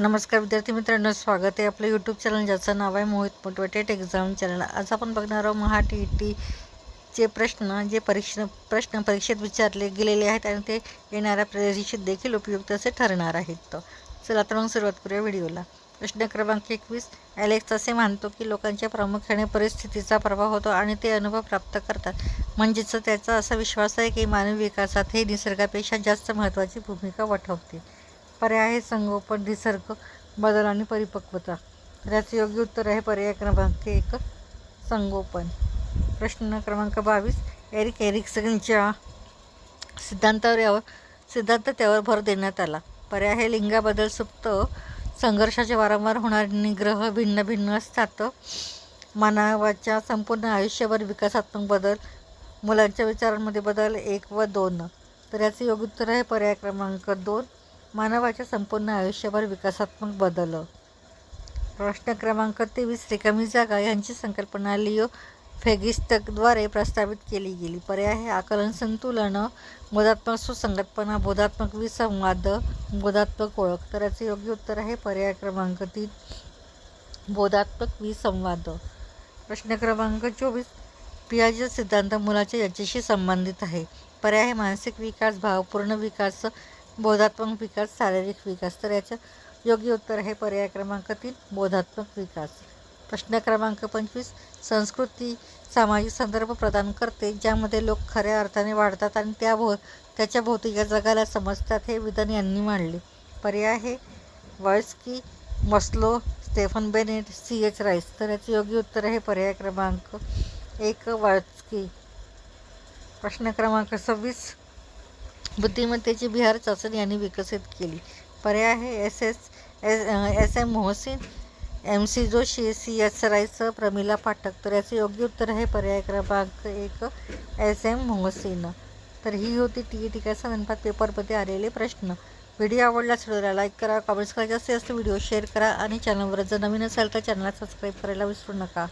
नमस्कार विद्यार्थी मित्रांनो, स्वागत आहे आपलं यूट्यूब चॅनल ज्याचं नाव आहे मोहित मोटिवेटेड एक्झाम चॅनल। आज आपण बघणार आहोत टी प्रश्न जे प्रश्न परीक्षेत विचारले गेलेले आहेत आणि ते येणाऱ्या परीक्षेत देखील उपयुक्त असे ठरणार आहेत। तर चला तर मग सुरुवात करूया व्हिडिओला। प्रश्न क्रमांक 21, ॲलेक्स असे मानतो की लोकांच्या प्रामुख्याने परिस्थितीचा प्रभाव होतो आणि ते अनुभव प्राप्त करतात। म्हणजेच त्याचा असा विश्वास आहे की मानवी विकासात हे निसर्गापेक्षा जास्त महत्त्वाची भूमिका वठवते। पर्याय आहे संगोपन, निसर्ग बदल आणि परिपक्वता। तर याचे योग्य उत्तर आहे पर्याय क्रमांक 1, संगोपन। प्रश्न क्रमांक 22, एरिक्सनच्या सिद्धांत त्यावर भर देण्यात आला। पर्याय आहे लिंगाबद्दल, सुप्त संघर्षाचे वारंवार होणारे निग्रह, भिन्न भिन्न असतात, मानवाच्या संपूर्ण आयुष्यभर विकासात्मक बदल, मुलांच्या विचारांमध्ये बदल 1 व 2। तर याचे योग्य उत्तर आहे पर्याय क्रमांक 2, मानवाच्या संपूर्ण आयुष्यभर विकासात्मक बदल। प्रश्न क्रमांक 23, रिकामी जागा यांची संकल्पना लिओ फेगिस्टद्वारे प्रस्तावित केली गेली। पर्याय आहे आकलन संतुलन, बोधात्मक सुसंगतपणा, बोधात्मक विसंवाद, बोधात्मक ओळख। तर याचे योग्य उत्तर आहे पर्याय क्रमांक 3, बोधात्मक विसंवाद। प्रश्न क्रमांक 24, पियाजेचा सिद्धांत मुलाच्या याच्याशी संबंधित आहे। पर्याय आहे मानसिक विकास, भावपूर्ण विकास, बोधात्मक विकास, शारीरिक विकास। तर याचं योग्य उत्तर आहे पर्याय क्रमांक 3, बोधात्मक विकास। प्रश्न क्रमांक 25, संस्कृती सामाजिक संदर्भ प्रदान करते ज्यामध्ये लोक खऱ्या अर्थाने वाढतात आणि त्याच्या भोवतीच्या जगाला समजतात, हे विधान यांनी मांडले। पर्याय आहे वॉल्स्की, Maslow, Stephen Bennett, C.H. Rice. तर याचे योग्य उत्तर आहे पर्याय क्रमांक 1, वॉल्स्की। प्रश्न क्रमांक 26, बुद्धिमत्तेची बिहार चाचणी यांनी विकसित केली। पर्याय आहे S.M. Mohsin, M.C. Joshi, C.H. Rice, Pramila Pathak. तर याचे योग्य उत्तर आहे पर्याय क्रमांक 1, S.M. मोहसिन। तर ही होती TET का संदर्भात पेपरमध्ये आलेले प्रश्न। व्हिडिओ आवडल्यास व्हिडिओला लाईक करा, कमेंट्स करा, जास्तीत जास्त व्हिडिओ शेअर करा आणि चॅनलवर जर नवीन असाल तर चॅनलला सबस्क्राईब करायला विसरू नका।